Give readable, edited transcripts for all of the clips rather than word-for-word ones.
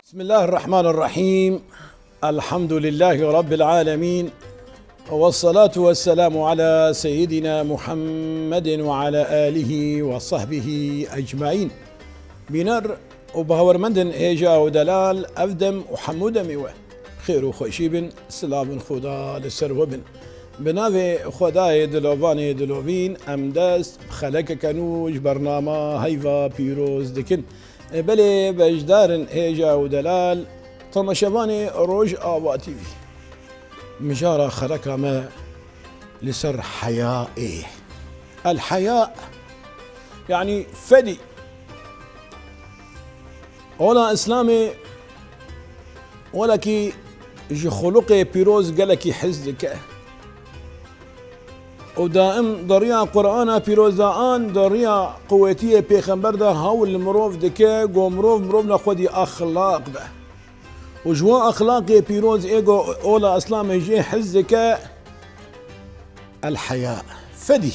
بسم الله الرحمن الرحيم. الحمد لله رب العالمين، والصلاة والسلام على سيدنا محمد وعلى آله وصحبه أجمعين. بنر وبهورمندن إيجا ودلال أفدم وحمود ميوه خير وخوشيبن سلام خدا لسروبن بناوي خدای دلوانی دلوین امدست خلق کنوش برنامه هیوا پیروز دکن بله بجدارن هیجا و دلال طمشبان روج آوا تیوی مجارة خلق ما لسر حيائه. الحياء يعني فدي ولا إسلامي ولا كي خلقي بيروز قالكي حزدك ودائم ضريع قرآن بيروزان ضريع قوتية بيخنبر ده هاول المروف دكا جو مروف نخودي أخلاق ده وجوا أخلاقي بيروز إيجو أولا أسلام يجي حزك الحياء فدي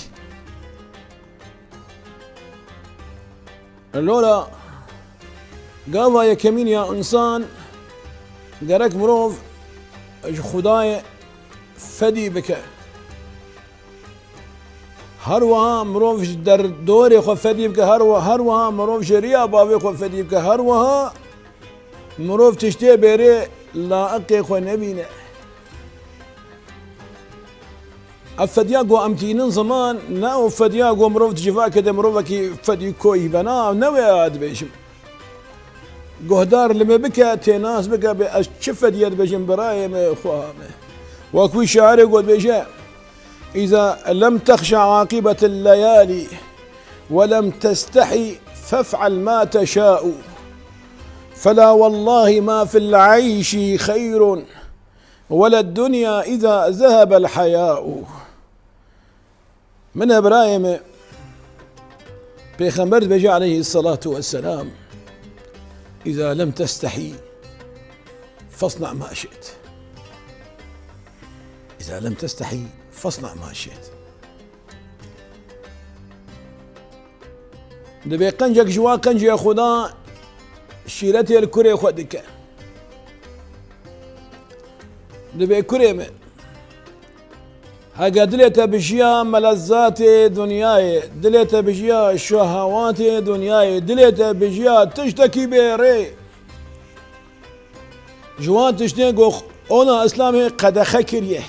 اللولا قاضى يا كمين يا إنسان قالك مروف خداي فدي بك هروها مروف در دوري خو فدي بك هروها مروف شريعة بابي خو فدي بك هروها مروف تشتي بيري لا أقي خو نبينا الفدياقو أمتينين زمان ناو فدياقو مروف تجفا كده مروفكي فدي كوي بنا نوي عاد بيشم قهدار لما بكى تناس بكى بأشفد يد بجن برايم خوها وكوي شاعر يقول بيجا إذا لم تخشى عاقبة الليالي ولم تستحي فافعل ما تشاء فلا والله ما في العيش خير ولا الدنيا إذا ذهب الحياء. من إبراهيم بيغمبر بيجي عليه الصلاة والسلام إذا لم تستحي فاصنع ما شئت. إذا لم تستحي فاصنع ما شئت. دبي قنجك جوا قنج يا خدا شيرتي الكري خدك دبي كريم هاجا دليت بشيا ملذات دنياي دليت بشيا شهوات دنياي دليت بشيا تشتكي بيري جوان تشتكي أنا إسلامي قد خكريه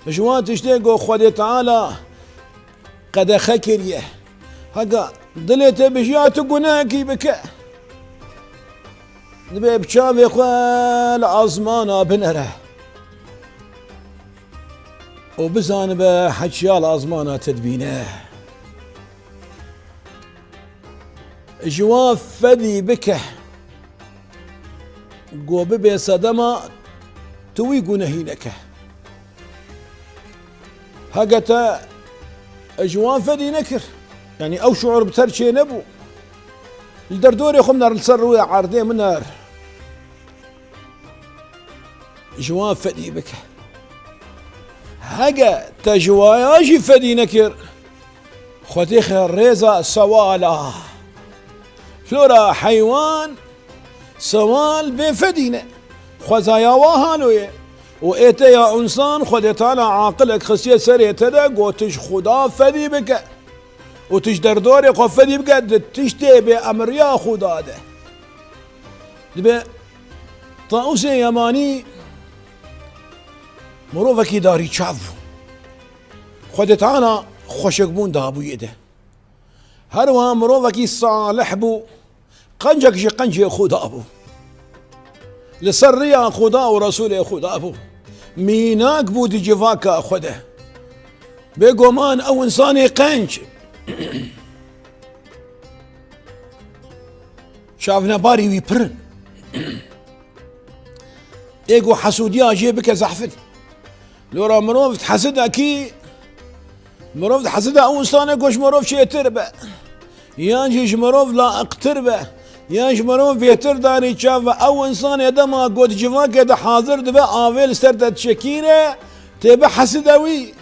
جوان تشتكي خدي تعالى قد خكريه هاجا دليت بشيا تقناكي بك دبي بشام يقول عظمانا بنره وبزان بحجيال عظمانا تدبينه جواب فدي بك قو ببي صدما تويقو نهينك هقتا جواب فدي نكر يعني او شعور بترشي نبو الدردوري خمنا السروي عاردين من نار جواب فدي بك هجا تجواياجي فدي نكر خوتيخ الريزة سوالا فلورا حيوان سوال بفدينة خوزايا واهالوية وإيتا يا إنسان خدي تعالى عاقلك خسية سرية تدا قوتش خدا فدي بك وتجدر دوري قفدي بقد تشتي بأمر يا خدا ده دبي طاوسي يماني مروفكي داري تشافو خدت انا خوشك بون دابو يده هروها مروفكي صالح بو قنجك جي قنجي خدا ابو لسريا خدا ورسول خدا ابو ميناك بو دي جفاكا خده بيقومان او انساني قنج شافنا باري ويبرن ايقو حسوديا جيبك زحفل لورا مروف تحسدها كي مروف تحسدها او انسان قوش مروف شي تربه يانجيش مروف لا اقتربه يانج مروف بيتر داري شافه او انسان يدما قد جفاك يد حاضر دبه آويل سرده تشكينه تبه حسدوي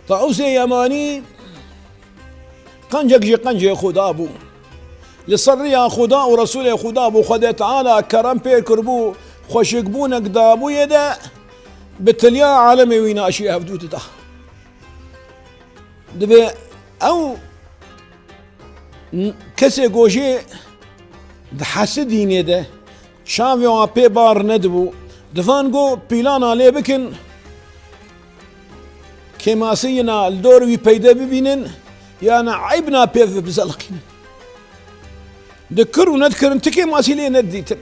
طاووسي يماني قنجك جي قنجي خدا بو لصريا خدا ورسول خدا بو خدا تعالى كرم بير كربو خوشك بونك دابو يدا بتليا عالمي وينا اشياء بدوت ده دبي او كسي گوشي دحسدين ده شافي و بي بار ندبو دفان گو بيلان عليه بكن كماسينا الدور وي بيدا ببينن يعني عيبنا بيف بزلقين ذكر ونذكر انت كماسي لي نديتن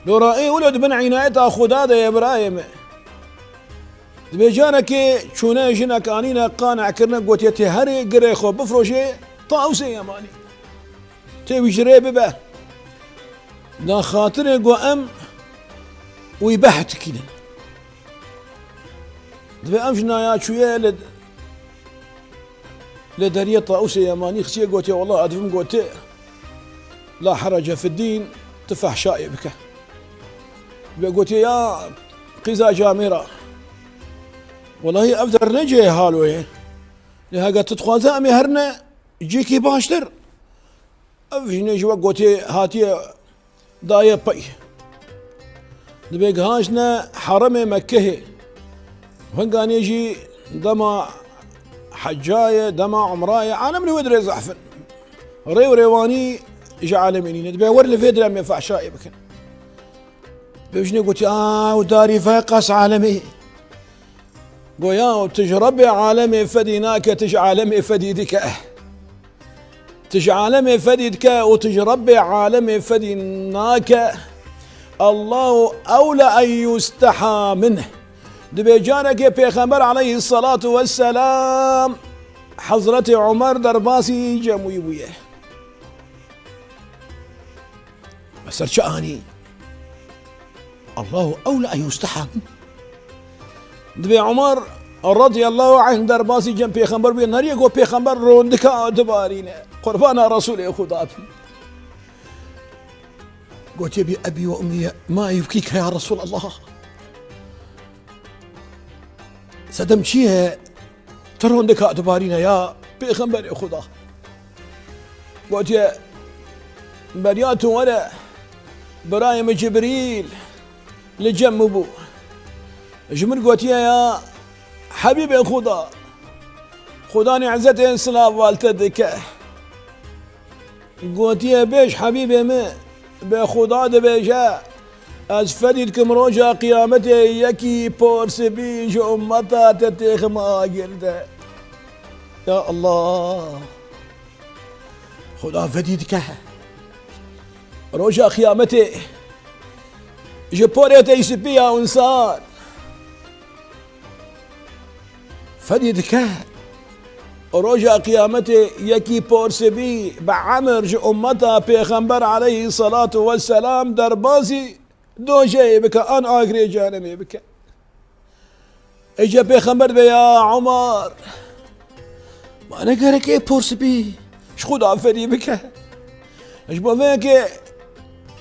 لو رأي ولد بن عنايتها خداده يا ابراهيم بيجانا كي شونا جنا كانينا قانع كرنا قوت يتهري قريخو بفروشي طاوسي يا ماني تيوي جريبه به لا خاطر يقو ام ويبحت كده دبي امشنا يا شويه لدريه طاوسي يا ماني خسي قوتي والله ادفم قوتي لا حرج في الدين تفح شائبك قلت يا قزا جامرة والله أفدر نجي هالوي لها قالت تدخل ثامي هرنا جيكي باشتر أفجني جوا قلت هاتي داية بي دبيق هاشنا حرم مكة وهنقان يجي دما حجاية دما عمراية عالم لي ودري زحفن ريو ريواني اجى عالميني دبي ور لي فيدرا ما ينفع شايبك بيجني قلت وداري فاقس عالمي قويا وتجربي عالمي فديناك تج عالمي فديدك تج عالمي فديدك وتجربي عالمي فديناك الله أولى أن يستحى منه دبي جانك يا بيغمبر عليه الصلاة والسلام حضرة عمر درباسي جموي بويه بس شأني الله أولى أن يستحى دبي عمر رضي الله عنه درباسي جنب بيغمبر بين نار يقول بيغمبر روندك دبارين قربانا رسول خداب قلت يبي أبي وأمي ما يبكيك يا رسول الله سدمشيها تروندك دبارين يا بيغمبر خدا قلت يا بريات ولا برايم جبريل لجنبه جمر قلت يا حبيبي خداني عزتي انصلاف والتدك قلت يا بيش حبيبي ما بخدا دبيجا أزفدتكم رجا قيامتي يكي بورس بيج أمتا تتيخ ما قلت يا الله خدا فديتك رجا قيامتي جبوريت يسبيها انسان فديدك رجا قيامتي يكي بورسبي بعمر جو امتا بيغمبر عليه الصلاة والسلام دربازي دو جاي بك ان اغري جانمي بك اجا بيغمبر بيا عمر ما انا قرك ايه بورسبي شخودا فدي بك اش بوفيك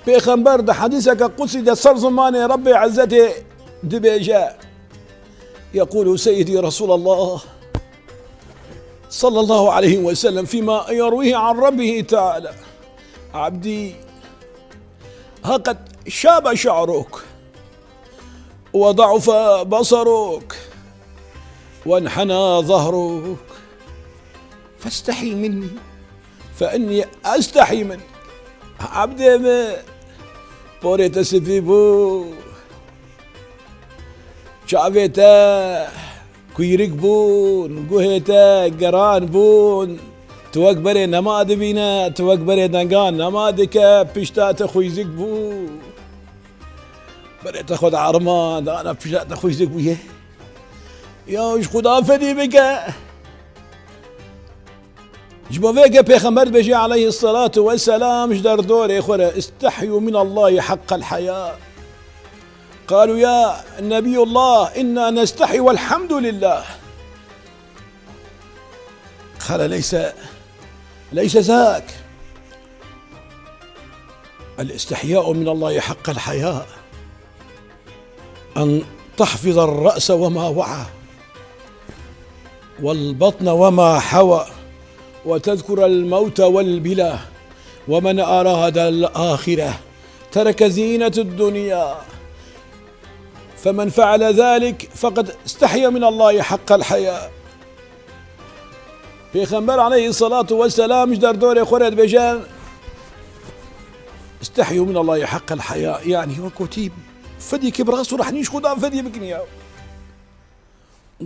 بيغمبر ده حديثك قدسي ده صار زماني ربي عزتي دبيجا يقول سيدي رسول الله صلى الله عليه وسلم فيما يرويه عن ربه تعالى عبدي ها قد شاب شعرك وضعف بصرك وانحنى ظهرك فاستحي مني فإني أستحي منك عبدي ما بوريتا سبيبو شعبيتا كويرك بون قوهيتا قران بون توقبري نماد بينا توقبري دنقان نمادك بشتات خويزك بو بريت اخذ عرمان انا بشتات خويزك بويه يا وش خدا فدي بك جبوفيك بيغمبر بيجي عليه الصلاة والسلام جدر دوري خورا استحيوا من الله حق الحياة قالوا يا نبي الله إنا نستحي والحمد لله قال ليس ذاك الاستحياء من الله حق الحياء أن تحفظ الرأس وما وعى والبطن وما حوى وتذكر الموت والبلا، ومن أراد الآخرة ترك زينة الدنيا، فمن فعل ذلك فقد استحيا من الله حق الحياء. پیغمبر علیه الصلاة والسلام در دور خورد بجان استحيوا من الله حق الحياء، يعني وكتيب فدي كبراسو رح نيش خدا فدي بكنيا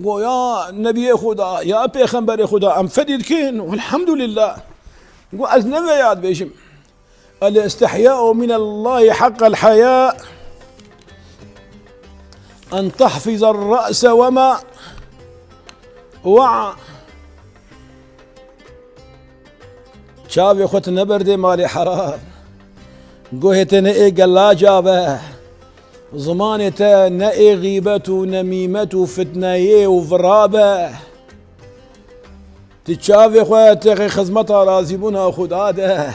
قو يا نبي خدا يا پیغمبر خدا ام فدي دكين والحمد لله قو أزنبي ياد بيجم الاستحياء من الله حق الحياء أن تحفظ الرأس وما وعى. شافي خط نبردي مالي حرام قوهت نئي قلا جابه زمانته نئي غيبته ونميمته وفتنايه وفرابه تشافي خواتي خزمتها رازبونها خداده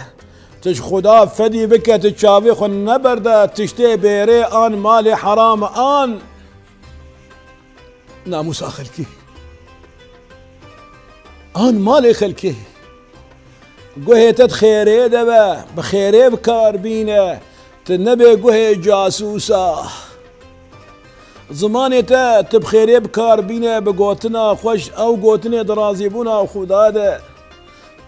تش خدا فدي بك تشافي خو نبرده تشتي بيري آن مالي حرام آن ناموس خلكي آن مالي خلكي قوهي تدخيري دبا بخيري بكار بينا تنبي قوهي جاسوسا زماني تا تبخيري بكار بينا بقوتنا خوش او قوتنا درازيبونا وخداده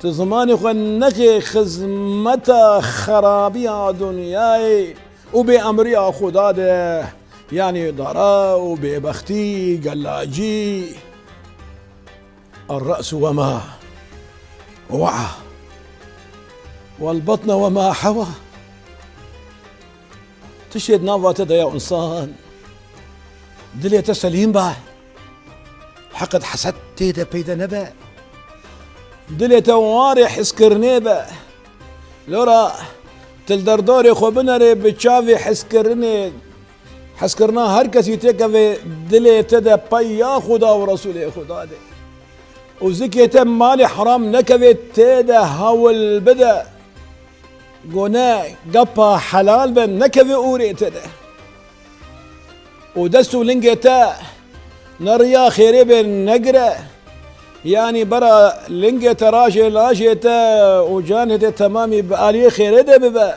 تزماني خو نخي خزمتا خرابيا دنياي وبأمريا خداده، يعني ضرا وببختي قلاجي الرأس وما وعى والبطن وما حوى. تشهد نافا تدا يا انسان دلي تسليم با حقد حسد تيدا بيدا نبا دلي تواري حسكرني با لورا تلدردوري خوبنري بتشافي حسكرنا هر كسي تكفي دلي تدا بيا خدا ورسوله خدا دي وزكي تم مالي حرام نكفي تيدا هول بدا قونا قبا حلال بن نكفي اوري تدا ودستو لنجتا نريا خيري بن نقرا، يعني برا لنجتا راجي لاجيتا وجانتا تمامي بآلية خيري دا ببا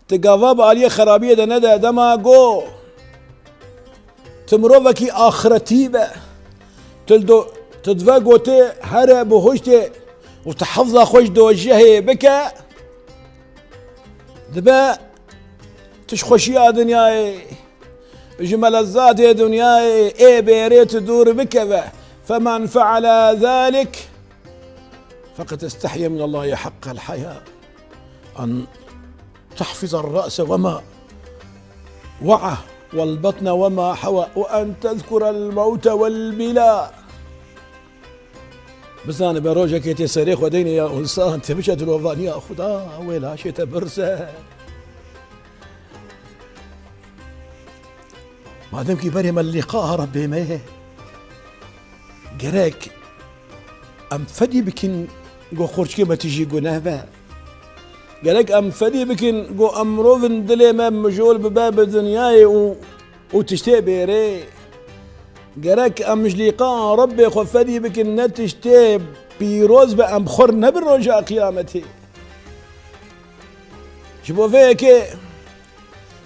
تقافا بآلية خرابية دا ندا دما قو تمروفكي آخرتي با تلدو تدفا قوتي هرا بهوشتي وتحفظها خوش دوجهي بكا دبا تشخوشيا دنياي بجمل الزاد دنياي اي بيريت تدور بكذا، فمن فعل ذلك فقد استحيا من الله حق الحياء أن تحفظ الرأس وما وعى والبطن وما حوى وأن تذكر الموت والبلا. بس أنا بروجك يتسريخ وديني يا إنسان تبشت الوظان يا خدا ويلا شيت برسه ما دام كي برم اللقاء ربي ما قراك أم فدي بكن قو خورج كما تجي قنابا قالك أم فدي بكن قو أمروفن دلي ما مجول بباب دنياي وتشتي بيري قالك أم لقاء ربي خو فدي بكن نتشتي بيروز بأم خور نبر رجاء قيامتي. شوفوا فيك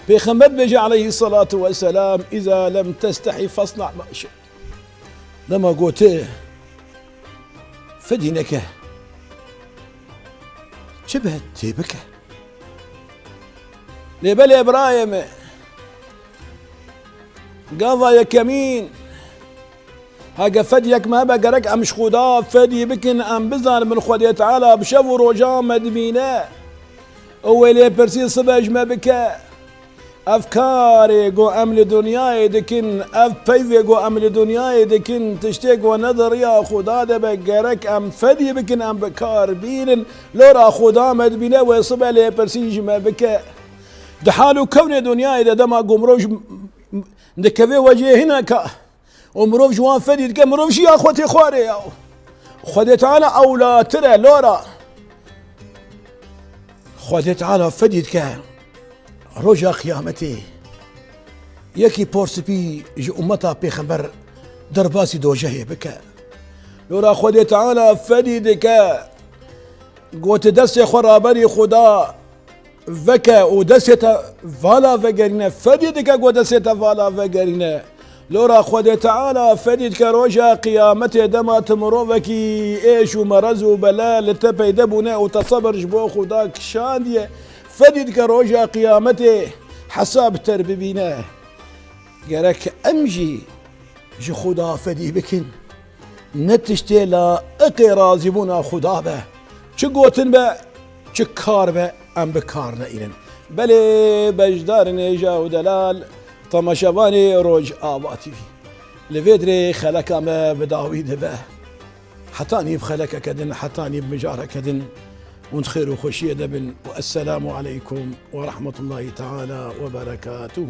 بيخمد بيجي عليه الصلاة والسلام إذا لم تستحي فاصنع ما شئت. لما قلت فدينك شبهت تيبك لبل إبراهيم قضى يا كمين هاقا فديك ما بقرك أمش خدا فدي بكن أم بزان من خدي تعالى بشور وجام مدمينة أولي برسي صباج ما بكا أفكاري قو أمل دنياي دكن أف بيفي قو أمل دنياي دكن تشتيق ونظر يا خدا بقرك أم فدي بكن أم بكار بين لورا خدا مدمينة ويصبع لي برسيج ما بكا دحالو كون دنياي دا دما قو مروج دكفي وجه هناك ومروف جوان فدي دكا مروف شي أخوتي خواري خدي تعالى أو لا ترى لورا خدي تعالى فدي دكا رجا قيامتي يكي بورسبي جي أمتا بيخبر درباسي دوجهي بكا لورا خدي تعالى فدي دكا قوت دست خرابری خدا وکه او دست والا وگرینه فدید که قوت دست والا وگرینه لورا خود تعالى فدید که روژا قیامت دمات مروفکی ایش و مرض و بلا لتپیده بونه و تصبرش بو خدا کشاندیه فدید که روژا قیامت حساب تر ببینه گرک امجی جي خدا فدي بكن نتشتي لا اقي راضي بونا خدا به چه قوتن به چه کار به ام بکار نئینن بله بجدار نيجا ودلال طمشواني روج آباتي لفيدري خلك ما بداويد به حتاني بخلك كدن حتاني بمجارة كدن وانت خير وخشية دبن والسلام عليكم ورحمة الله تعالى وبركاته.